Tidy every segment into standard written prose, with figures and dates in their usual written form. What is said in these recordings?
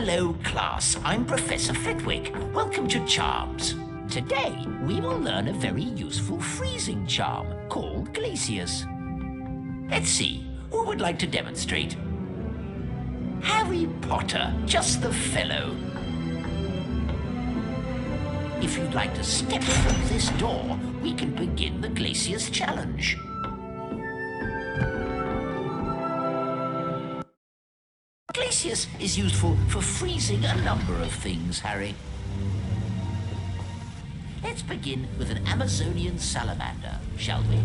Hello, class. I'm Professor Flitwick. Welcome to Charms. Today, we will learn a very useful freezing charm called Glacius. Let's see, who would like to demonstrate? Harry Potter, just the fellow. If you'd like to step through this door, we can begin the Glacius challenge. Glacius is useful for freezing a number of things, Harry. Let's begin with an Amazonian salamander, shall we?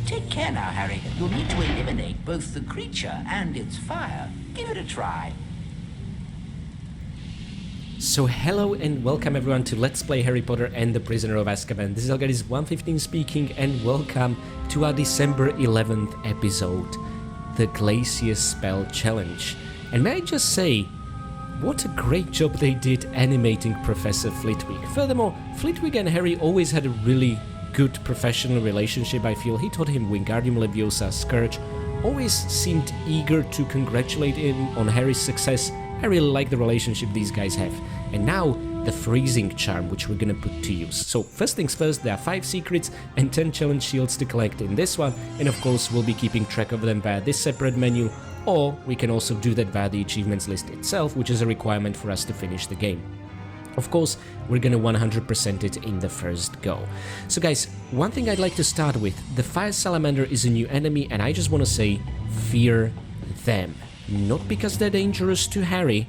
Take care now, Harry. You'll need to eliminate both the creature and its fire. Give it a try. So hello and welcome everyone to Let's Play Harry Potter and the Prisoner of Azkaban. This is Algaris115 speaking and welcome to our December 11th episode, the Glacius Spell Challenge. And may I just say, what a great job they did animating Professor Flitwick. Furthermore, Flitwick and Harry always had a really good professional relationship, I feel. He taught him Wingardium Leviosa, Scourge, always seemed eager to congratulate him on Harry's success. I really like the relationship these guys have. And now, the freezing charm, which we're gonna put to use. So first things first, there are 5 secrets and 10 challenge shields to collect in this one, and of course we'll be keeping track of them via this separate menu, or we can also do that via the achievements list itself, which is a requirement for us to finish the game. Of course, we're gonna 100% it in the first go. So guys, one thing I'd like to start with, the Fire Salamander is a new enemy, and I just wanna say, fear them. Not because they're dangerous to Harry,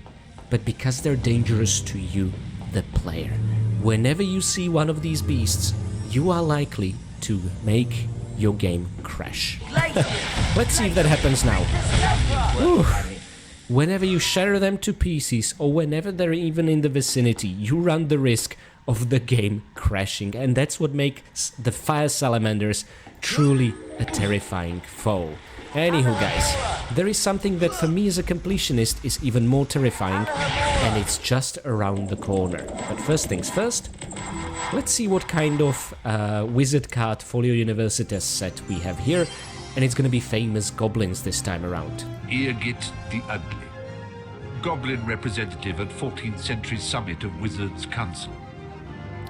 but because they're dangerous to you, the player. Whenever you see one of these beasts, you are likely to make your game crash. Let's see if that happens now. Ooh. Whenever you shatter them to pieces, or whenever they're even in the vicinity, you run the risk of the game crashing, and that's what makes the Fire Salamanders truly a terrifying foe. Anywho guys, there is something that for me as a completionist is even more terrifying, and it's just around the corner. But first things first, let's see what kind of wizard card Folio Universitas set we have here, and it's gonna be famous goblins this time around. Eargit the Ugly, goblin representative at 14th century summit of Wizards' Council.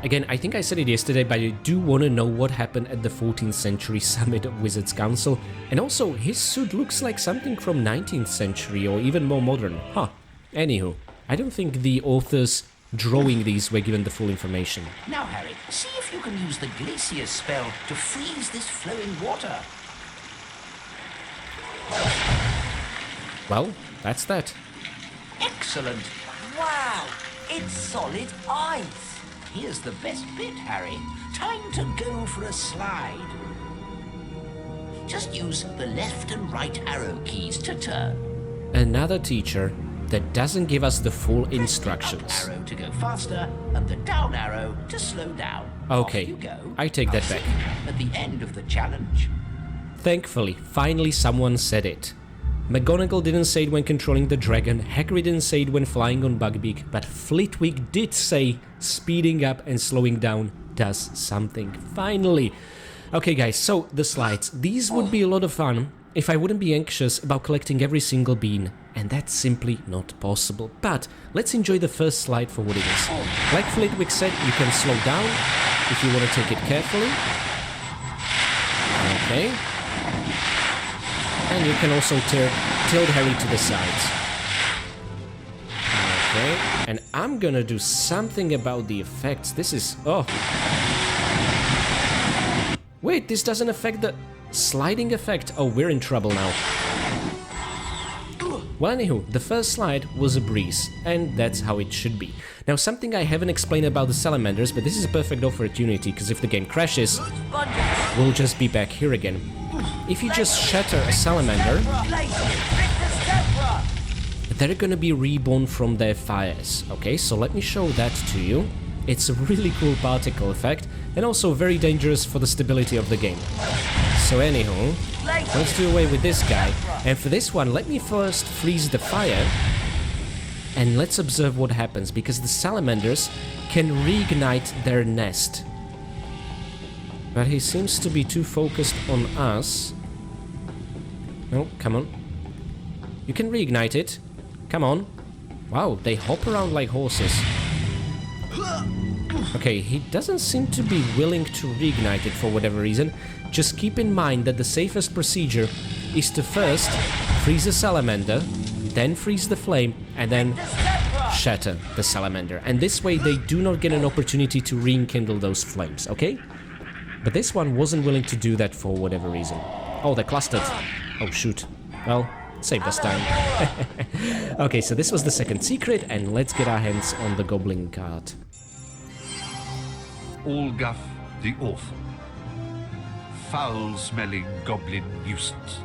Again, I think I said it yesterday, but I do want to know what happened at the 14th century summit of Wizards' Council. And also, his suit looks like something from 19th century or even more modern. Huh. Anywho, I don't think the authors drawing these were given the full information. Now, Harry, see if you can use the Glacius spell to freeze this flowing water. Well, that's that. Excellent. Wow, it's solid ice. Here's the best bit, Harry. Time to go for a slide. Just use the left and right arrow keys to turn. Another teacher that doesn't give us the full instructions. Press the up arrow to go faster and the down arrow to slow down. Okay, off you go. I take that back. At the end of the challenge. Thankfully, finally someone said it. McGonagall didn't say it when controlling the dragon, Hagrid didn't say it when flying on Buckbeak, but Flitwick did say speeding up and slowing down does something. Finally! Okay guys, so the slides. These would be a lot of fun if I wouldn't be anxious about collecting every single bean, and that's simply not possible. But let's enjoy the first slide for what it is. Like Flitwick said, you can slow down if you want to take it carefully. Okay. And you can also tilt Harry to the sides. Okay, and I'm gonna do something about the effects. This is... oh. Wait, this doesn't affect the sliding effect. Oh, we're in trouble now. Well, anywho, the first slide was a breeze, and that's how it should be. Now, something I haven't explained about the salamanders, but this is a perfect opportunity, because if the game crashes, we'll just be back here again. If you just shatter a salamander, they're gonna be reborn from their fires. Okay, so let me show that to you. It's a really cool particle effect, and also very dangerous for the stability of the game. So anyhow, let's do away with this guy. And for this one, let me first freeze the fire, and let's observe what happens, because the salamanders can reignite their nest. But he seems to be too focused on us. No, come on. You can reignite it. Come on. Wow, they hop around like horses. Okay, he doesn't seem to be willing to reignite it for whatever reason. Just keep in mind that the safest procedure is to first freeze the salamander, then freeze the flame, and then shatter the salamander. And this way they do not get an opportunity to rekindle those flames, okay? But this one wasn't willing to do that for whatever reason. Oh, they're clustered. Oh, shoot. Well, saved us time. Okay, so this was the second secret, and let's get our hands on the Goblin Card. Olguff the Awful. Foul-smelling goblin nuisance.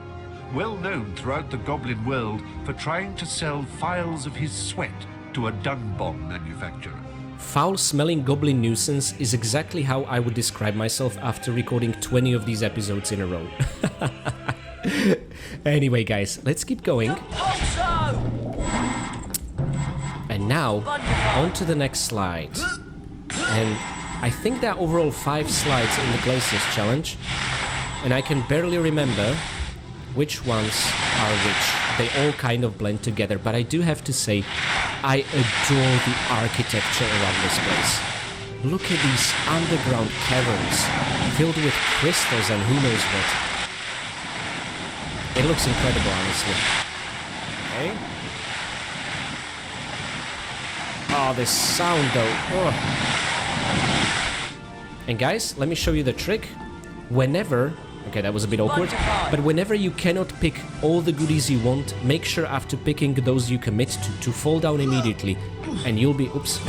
Well known throughout the goblin world for trying to sell phials of his sweat to a dung bomb manufacturer. Foul-smelling goblin nuisance is exactly how I would describe myself after recording 20 of these episodes in a row. Anyway, guys, let's keep going. And now, on to the next slide. And I think there are overall 5 slides in the Glacius challenge, and I can barely remember which ones are which. They all kind of blend together, but I do have to say, I adore the architecture around this place. Look at these underground caverns, filled with crystals and who knows what. It looks incredible, honestly. Okay. Oh, this sound though. Oh. And guys, let me show you the trick. Whenever... Okay, that was a bit awkward. But whenever you cannot pick all the goodies you want, make sure after picking those you commit to fall down immediately. And you'll be, oops,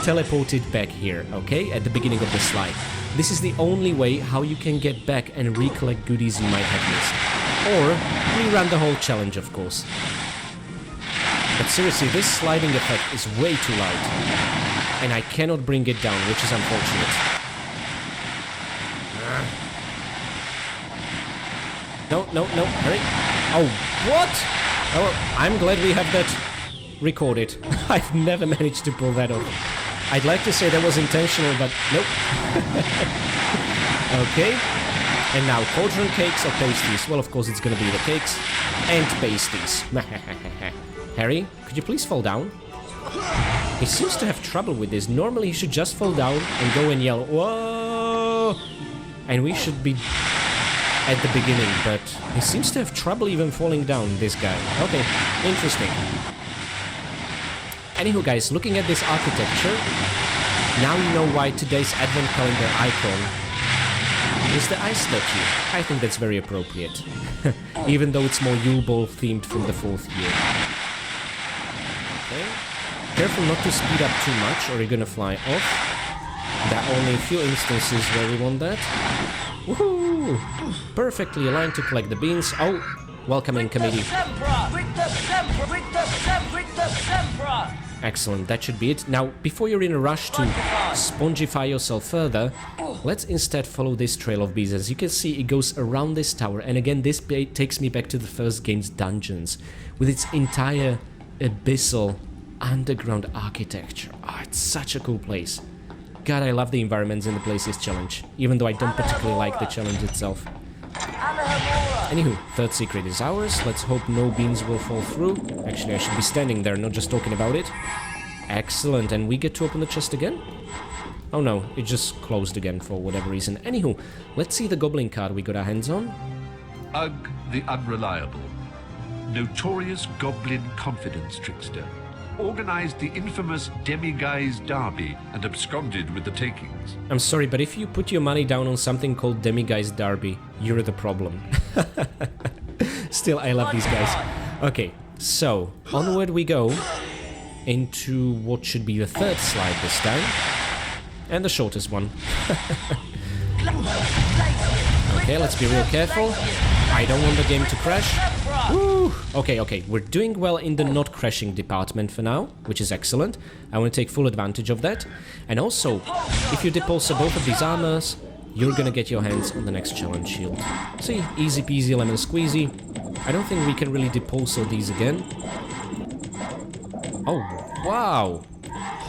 teleported back here, okay? At the beginning of the slide. This is the only way how you can get back and recollect goodies you might have missed. Or rerun the whole challenge, of course. But seriously, this sliding effect is way too loud. And I cannot bring it down, which is unfortunate. No, hurry. Oh, what? Oh, I'm glad we have that recorded. I've never managed to pull that off. I'd like to say that was intentional, but nope. Okay. And now, cauldron cakes or pasties? Well, of course it's gonna be the cakes and pasties. Harry, could you please fall down? He seems to have trouble with this. Normally he should just fall down and go and yell, whoa! And we should be at the beginning, but he seems to have trouble even falling down, this guy. Okay, interesting. Anywho, guys, looking at this architecture, now you know why today's advent calendar icon is the ice statue. I think that's very appropriate. Even though it's more Yule Ball themed from the 4th year. Okay. Careful not to speed up too much or you're gonna fly off. There are only a few instances where we want that. Woohoo! Perfectly aligned to collect the beans. Oh, welcoming committee. Excellent, that should be it. Now, before you're in a rush to spongify yourself further, let's instead follow this trail of bees. As you can see, it goes around this tower, and again, this takes me back to the first game's dungeons, with its entire abyssal underground architecture. Oh, it's such a cool place. God, I love the environments in the Glacius challenge, even though I don't particularly like the challenge itself. Anywho, third secret is ours. Let's hope no beans will fall through. Actually, I should be standing there, not just talking about it. Excellent, and we get to open the chest again? Oh no, it just closed again for whatever reason. Anywho, let's see the Goblin Card we got our hands on. Ugg the Unreliable. Notorious Goblin confidence trickster. Organized the infamous Demiguise Derby and absconded with the takings. I'm sorry, but if you put your money down on something called Demiguise Derby, you're the problem. Still, I love these guys. Okay, so, onward we go into what should be the third slide this time. And the shortest one. Okay, let's be real careful. I don't want the game to crash. Woo! Okay, we're doing well in the not crashing department for now, which is excellent. I want to take full advantage of that. And also, if you depulso both of these armors, you're gonna get your hands on the next challenge shield. See, easy peasy lemon squeezy. I don't think we can really depulso these again. Oh, wow!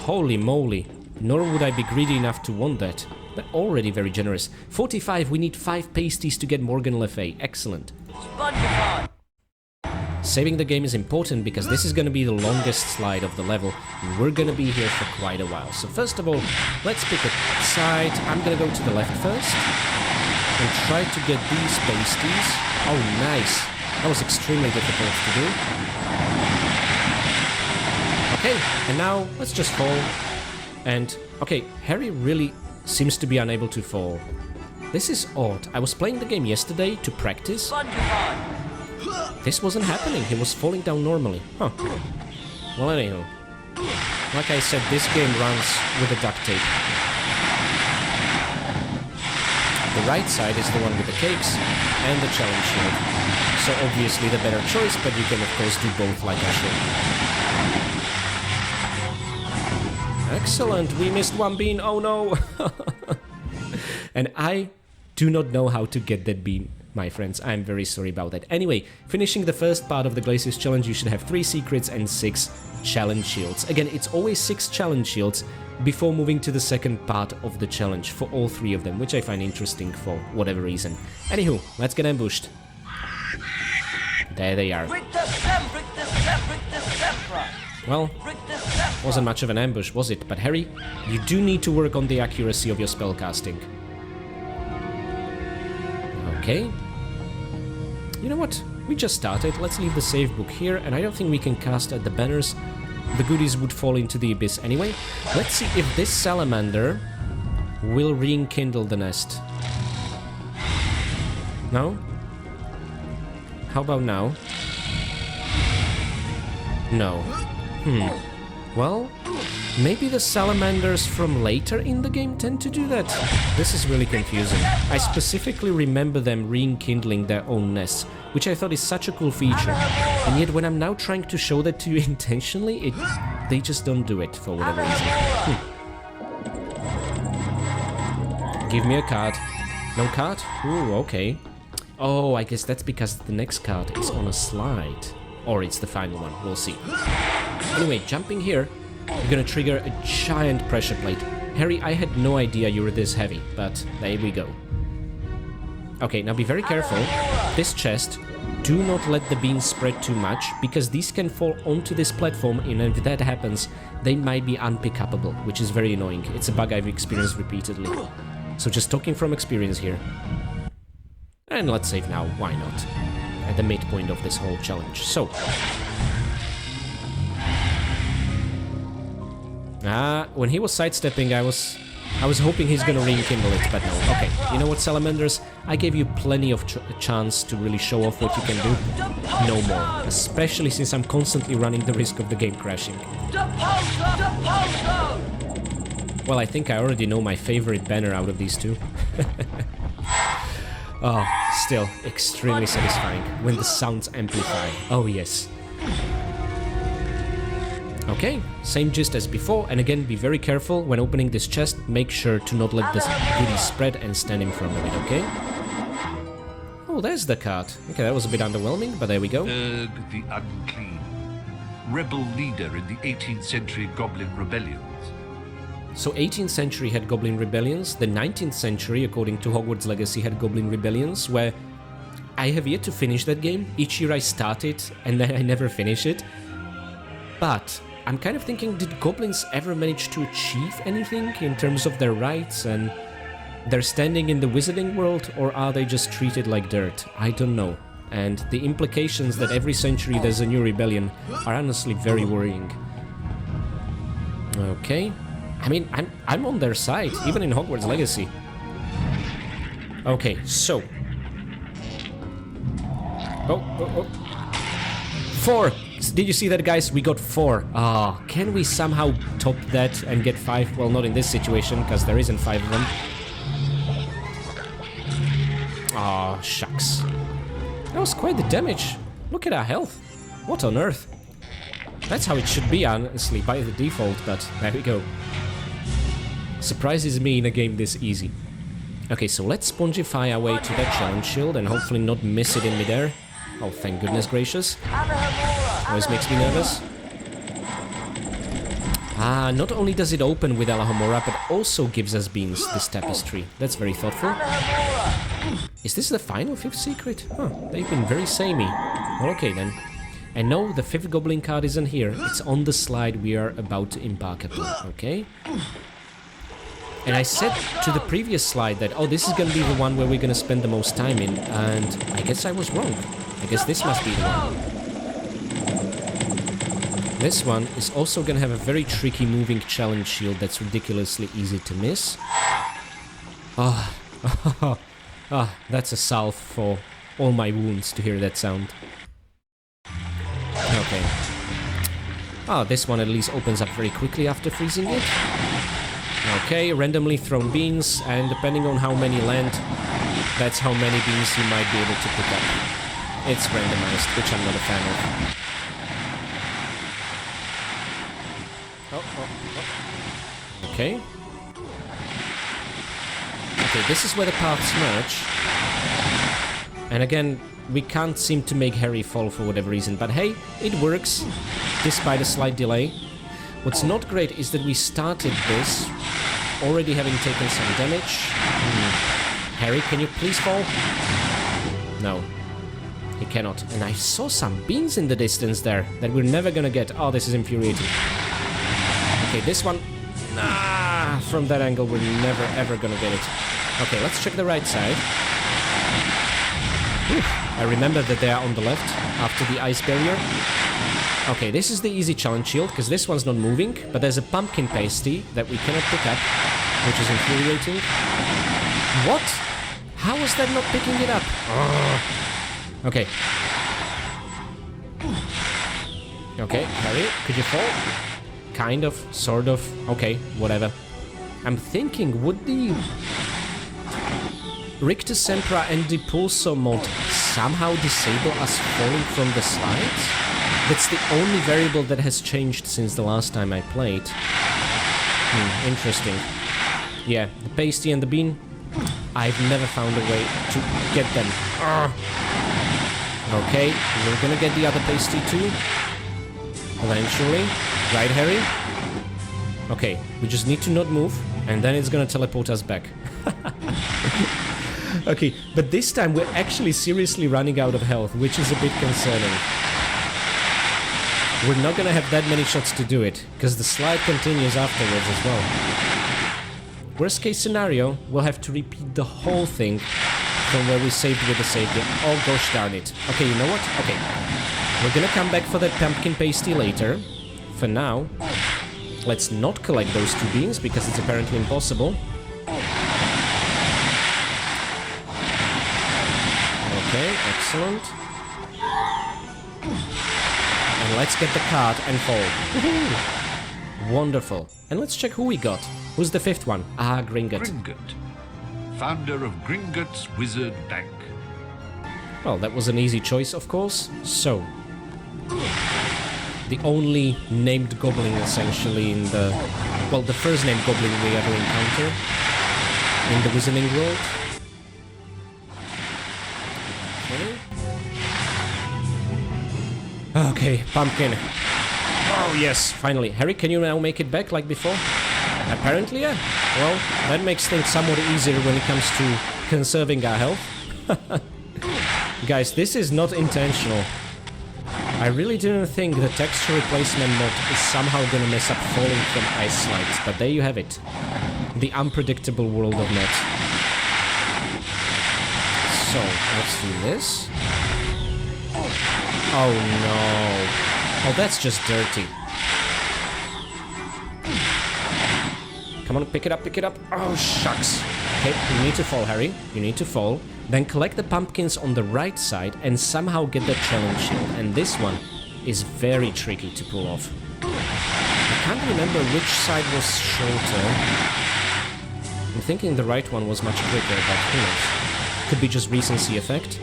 Holy moly. Nor would I be greedy enough to want that. They're already very generous. 45, we need 5 pasties to get Morgan Le Fay. Excellent. saving the game is important because this is gonna be the longest slide of the level, and we're gonna be here for quite a while. So first of all, let's pick a side. I'm gonna go to the left first, and try to get these pasties. Oh, nice. That was extremely difficult to do. Okay, and now let's just fall. And, okay, Harry really seems to be unable to fall. This is odd. I was playing the game yesterday to practice. This wasn't happening. He was falling down normally. Huh. Well, anyhow. Like I said, this game runs with a duct tape. The right side is the one with the cakes and the challenge shield. So obviously the better choice, but you can of course do both like I showed. Excellent, we missed one bean, oh no! And I do not know how to get that bean, my friends. I'm very sorry about that. Anyway, finishing the first part of the Glacius challenge, you should have 3 secrets and 6 challenge shields. Again, it's always 6 challenge shields before moving to the second part of the challenge for all 3 of them, which I find interesting for whatever reason. Anywho, let's get ambushed. There they are. Well, wasn't much of an ambush, was it? But Harry, you do need to work on the accuracy of your spellcasting. Okay. You know what? We just started. Let's leave the save book here, and I don't think we can cast at the banners. The goodies would fall into the abyss anyway. Let's see if this salamander will rekindle the nest. No? How about now? No. Well, maybe the salamanders from later in the game tend to do that. This is really confusing. I specifically remember them rekindling their own nests, which I thought is such a cool feature. And yet when I'm now trying to show that to you intentionally, they just don't do it for whatever reason. Give me a card. No card? Ooh, okay. Oh, I guess that's because the next card is on a slide. Or it's the final one, we'll see. Anyway, jumping here, you're gonna trigger a giant pressure plate. Harry, I had no idea you were this heavy, but there we go. Okay, now be very careful. This chest, do not let the beans spread too much, because these can fall onto this platform, and if that happens, they might be unpickable, which is very annoying. It's a bug I've experienced repeatedly. So just talking from experience here. And let's save now, why not? At the midpoint of this whole challenge. So. When he was sidestepping, I was hoping he's gonna rekindle it, but no. Okay, you know what, salamanders? I gave you plenty of chance to really show off what you can do. No more. Especially since I'm constantly running the risk of the game crashing. Well, I think I already know my favorite banner out of these two. Oh, still extremely satisfying when the sounds amplify. Oh yes. Okay, same gist as before, and again be very careful when opening this chest. Make sure to not let the goodies spread and stand in front of it, okay? Oh, there's the card. Okay, that was a bit underwhelming, but there we go. Erg the Unclean, rebel leader in the 18th century Goblin rebellions. So 18th century had Goblin rebellions, the 19th century, according to Hogwarts Legacy, had Goblin rebellions, where I have yet to finish that game. Each year I start it, and then I never finish it. But I'm kind of thinking, did goblins ever manage to achieve anything in terms of their rights and their standing in the wizarding world, or are they just treated like dirt? I don't know. And the implications that every century there's a new rebellion are honestly very worrying. Okay. I mean, I'm on their side, even in Hogwarts Legacy. Okay, so. Oh. 4! Did you see that, guys? We got 4. Ah, can we somehow top that and get 5? Well, not in this situation, because there isn't 5 of them. Ah, shucks. That was quite the damage. Look at our health. What on earth? That's how it should be, honestly, by the default, but there we go. Surprises me in a game this easy. Okay, so let's spongify our way to that challenge shield and hopefully not miss it in midair. Oh, thank goodness gracious. Always makes me nervous. Ah, not only does it open with Alahomora, but also gives us beans, this tapestry. That's very thoughtful. Is this the final 5th secret? Huh, they've been very samey. Well, okay then. And no, the 5th Goblin card isn't here. It's on the slide we are about to embark upon, okay? And I said to the previous slide that, oh, this is gonna be the one where we're gonna spend the most time in, and I guess I was wrong. I guess this must be the one. This one is also gonna have a very tricky moving challenge shield that's ridiculously easy to miss. Ah, that's a salve for all my wounds to hear that sound. Okay. Ah, this one at least opens up very quickly after freezing it. Okay, randomly thrown beans, and depending on how many land, that's how many beans you might be able to pick up. It's randomized, which I'm not a fan of. Okay. Okay, this is where the paths merge. And again, we can't seem to make Harry fall for whatever reason, but hey, it works, despite a slight delay. What's not great is that we started this already having taken some damage. Harry, can you please fall? No, he cannot. And I saw some beans in the distance there that we're never gonna get. Oh, this is infuriating. Okay, this one... Nah, from that angle we're never ever gonna get it. Okay, let's check the right side. I remember that they are on the left, after the ice barrier. Okay, this is the easy challenge shield, because this one's not moving, but there's a pumpkin pasty that we cannot pick up, which is infuriating. What? How is that not picking it up? Okay. Okay, Harry, could you fall? Kind of, sort of, okay, whatever. I'm thinking, would the Rictusempra and Depulso mod somehow disable us falling from the slides? That's the only variable that has changed since the last time I played. Interesting. Yeah, the pasty and the bean, I've never found a way to get them. Okay, we're gonna get the other pasty too. Eventually. Right, Harry? Okay, we just need to not move, and then it's gonna teleport us back. Okay, but this time we're actually seriously running out of health, which is a bit concerning. We're not gonna have that many shots to do it, because the slide continues afterwards as well. Worst case scenario, we'll have to repeat the whole thing from where we saved with the save game. Oh gosh darn it. Okay, you know what? Okay. We're gonna come back for that pumpkin pasty later. For now, let's not collect those 2 beans, because it's apparently impossible. Okay, excellent. And let's get the card and fall. Wonderful. And let's check who we got. Who's the 5th one? Ah, Gringotts. Gringott, founder of Gringott's Wizard Bank. Well, that was an easy choice, of course. So, the only named goblin essentially in the... Well, the first named goblin we ever encounter in the Wizarding world. Okay, pumpkin. Oh yes, finally. Harry, can you now make it back like before? Apparently, yeah. Well, that makes things somewhat easier when it comes to conserving our health. Guys, this is not intentional. I really didn't think the texture replacement mod is somehow gonna mess up falling from ice slides, but there you have it. The unpredictable world of net. So, let's do this. Oh no. Oh, that's just dirty. Come on, pick it up, pick it up. Oh, shucks. Okay, you need to fall, Harry. You need to fall. Then collect the pumpkins on the right side and somehow get the challenge shield. And this one is very tricky to pull off. I can't remember which side was shorter. I'm thinking the right one was much quicker, but who knows. Could be just recency effect.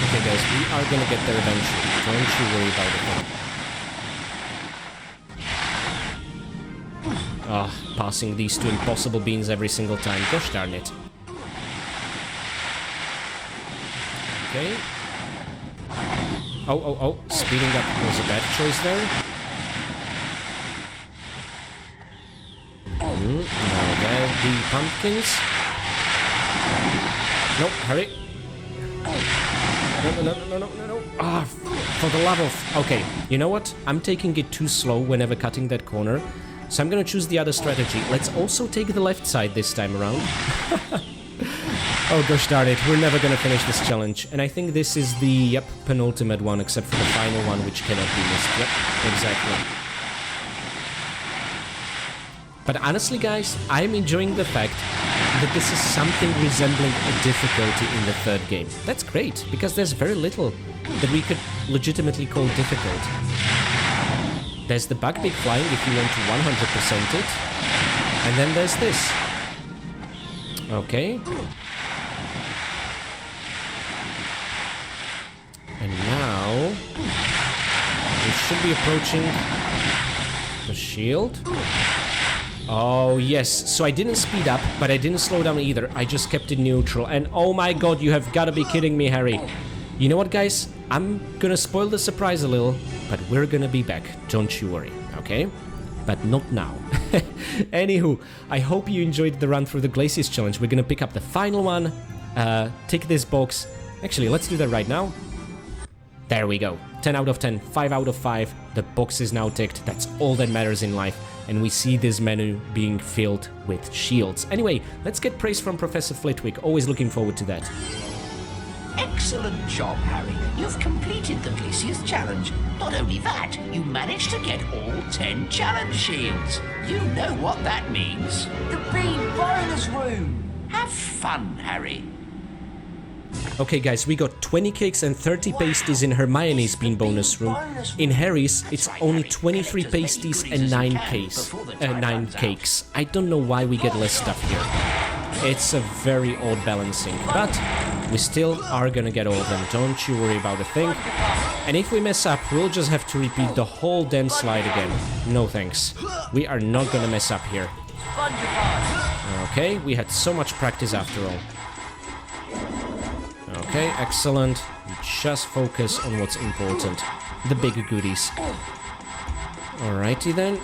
Okay guys, we are gonna get there eventually. Don't you worry about it. Ah, passing these 2 impossible beans every single time. Gosh darn it. Okay. Oh, speeding up was a bad choice there. Now there the pumpkins. Nope, hurry. No. Ah, for the love of... Okay, you know what? I'm taking it too slow whenever cutting that corner. So I'm gonna choose the other strategy. Let's also take the left side this time around. Oh gosh darn it, we're never gonna finish this challenge. And I think this is the, penultimate one, except for the final one, which cannot be missed. Yep, exactly. But honestly, guys, I'm enjoying the fact that this is something resembling a difficulty in the third game. That's great, because there's very little that we could legitimately call difficult. There's the bug big flying if you want to 100% it. And then there's this. Okay. And now we should be approaching the shield. Oh yes, so I didn't speed up, but I didn't slow down either. I just kept it neutral. And oh my god, you have gotta be kidding me, Harry. You know what, guys? I'm gonna spoil the surprise a little, but we're gonna be back. Don't you worry, okay? But not now. Anywho, I hope you enjoyed the run through the Glacius challenge. We're gonna pick up the final one, tick this box. Actually, let's do that right now. There we go. 10 out of 10, 5 out of 5. The box is now ticked. That's all that matters in life. And we see this menu being filled with shields. Anyway, let's get praise from Professor Flitwick. Always looking forward to that. Excellent job, Harry. You've completed the Glacius challenge. Not only that, you managed to get all 10 challenge shields. You know what that means. The Bean bonus room! Have fun, Harry. Okay guys, we got 20 cakes and 30 pasties in Hermione's bean bonus room. In Harry's, it's only 23 pasties and 9 cakes. I don't know why we get less stuff here. It's a very odd balancing, but we still are gonna get all of them. Don't you worry about a thing. And if we mess up, we'll just have to repeat the whole damn slide again. No thanks. We are not gonna mess up here. Okay, we had so much practice after all. Okay, excellent. We just focus on what's important. The big goodies. Alrighty then.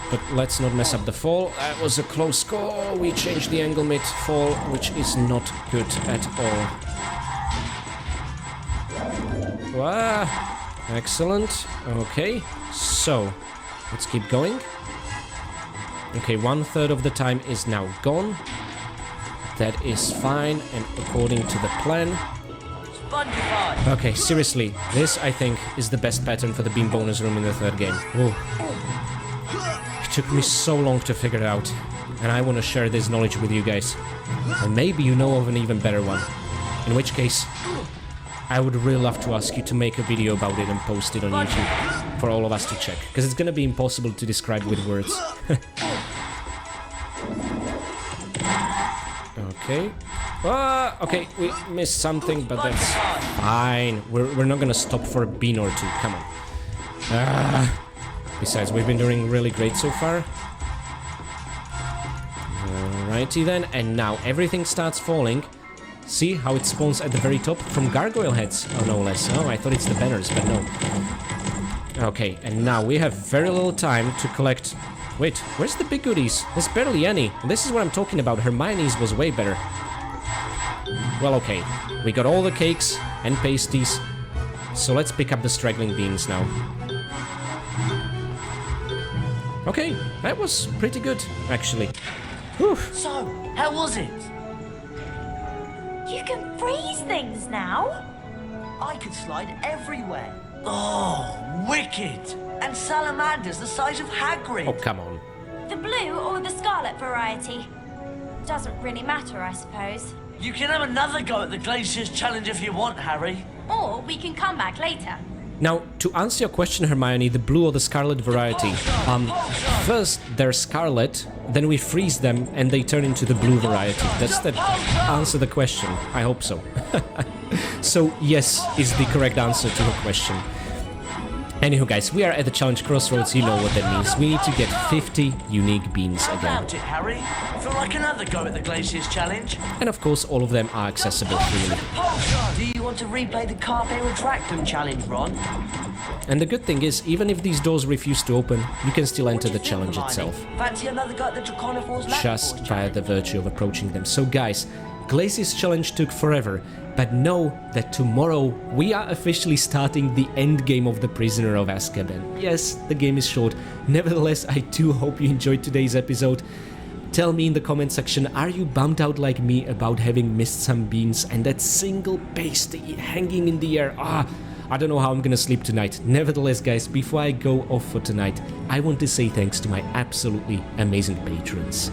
But let's not mess up the fall. That was a close call. We changed the angle mid-fall, which is not good at all. Wow. Excellent. Okay, so let's keep going. Okay, 1/3 of the time is now gone. That is fine and according to the plan. Okay, seriously, this I think is the best pattern for the beam bonus room in the third game. Ooh. It took me so long to figure it out, and I want to share this knowledge with you guys. And maybe you know of an even better one. In which case, I would really love to ask you to make a video about it and post it on YouTube for all of us to check, because it's gonna be impossible to describe with words. Okay. Okay, we missed something, but that's fine. We're not gonna stop for a bean or two. Come on. Besides, we've been doing really great so far. Alrighty then, and now everything starts falling. See how it spawns at the very top from gargoyle heads? Oh, no less. Oh, I thought it's the banners, but no. Okay, and now we have very little time to collect... Wait, where's the big goodies? There's barely any. This is what I'm talking about. Hermione's was way better. Well, okay. We got all the cakes and pasties. So let's pick up the straggling beans now. Okay, that was pretty good, actually. Whew. So, how was it? You can freeze things now? I could slide everywhere. Oh, wicked! And salamanders the size of Hagrid. Oh, come on. The blue or the scarlet variety? Doesn't really matter, I suppose. You can have another go at the Glacius challenge if you want, Harry. Or we can come back later. Now, to answer your question, Hermione, the blue or the scarlet variety. First they're scarlet, then we freeze them and they turn into the blue variety. Does that answer the question? I hope so. So, yes is the correct answer to your question. Anywho, guys, we are at the challenge Crossroads. You know what that means. We need to get 50 unique beans How again. about it, Harry? Feel like another go at the Glacius challenge? And of course, all of them are accessible freely. Do you want to replay the Carpe Retractum challenge, Ron? And the good thing is, even if these doors refuse to open, you can still enter the challenge itself. Fancy another go at the Draconifor's Just via the virtue of approaching them. So guys, Glacius challenge took forever, but know that tomorrow we are officially starting the end game of the Prisoner of Azkaban. Yes, the game is short, nevertheless I do hope you enjoyed today's episode. Tell me in the comment section, are you bummed out like me about having missed some beans and that single pasty hanging in the air? I don't know how I'm gonna sleep tonight. Nevertheless guys, before I go off for tonight, I want to say thanks to my absolutely amazing patrons.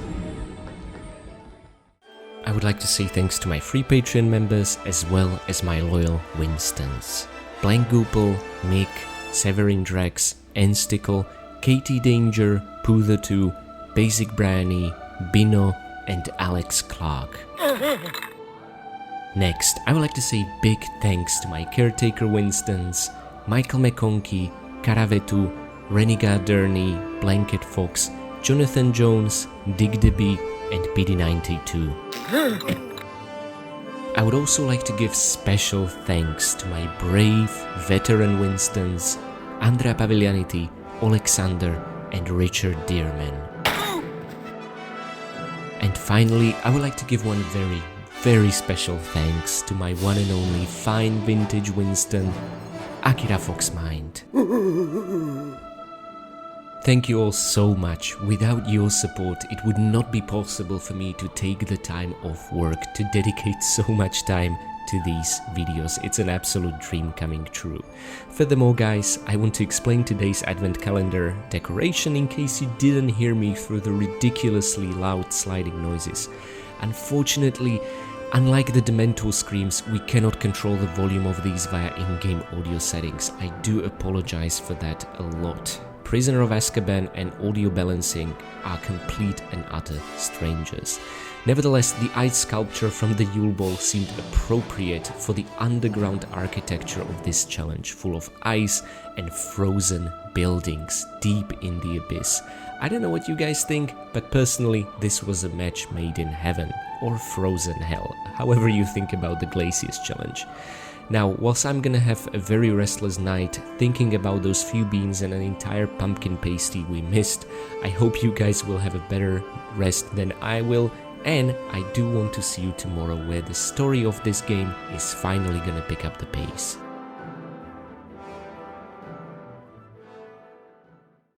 I would like to say thanks to my free Patreon members as well as my loyal Winstons. Blank Goopel, Mick, Severin Drax, Enstickle, Katie Danger, Poo2, Basic Brownie, Bino and Alex Clark. Next, I would like to say big thanks to my Caretaker Winstons, Michael McConkey, Karavetu, Renegade Durney, Blanket Fox, Jonathan Jones, Dig the Bee and PD92. I would also like to give special thanks to my brave veteran Winstons, Andrea Paviglianiti, Alexander and Richard Dearman. And finally, I would like to give one very special thanks to my one and only fine vintage Winston, Akira Foxmind. Thank you all so much. Without your support, it would not be possible for me to take the time off work to dedicate so much time to these videos. It's an absolute dream coming true. Furthermore guys, I want to explain today's advent calendar decoration in case you didn't hear me through the ridiculously loud sliding noises. Unfortunately, unlike the Dementor screams, we cannot control the volume of these via in-game audio settings. I do apologize for that a lot. Prisoner of Azkaban and audio balancing are complete and utter strangers. Nevertheless, the ice sculpture from the Yule Ball seemed appropriate for the underground architecture of this challenge, full of ice and frozen buildings deep in the abyss. I don't know what you guys think, but personally, this was a match made in heaven, or frozen hell, however you think about the Glacius challenge. Now, whilst I'm gonna have a very restless night thinking about those few beans and an entire pumpkin pasty we missed, I hope you guys will have a better rest than I will, and I do want to see you tomorrow where the story of this game is finally gonna pick up the pace.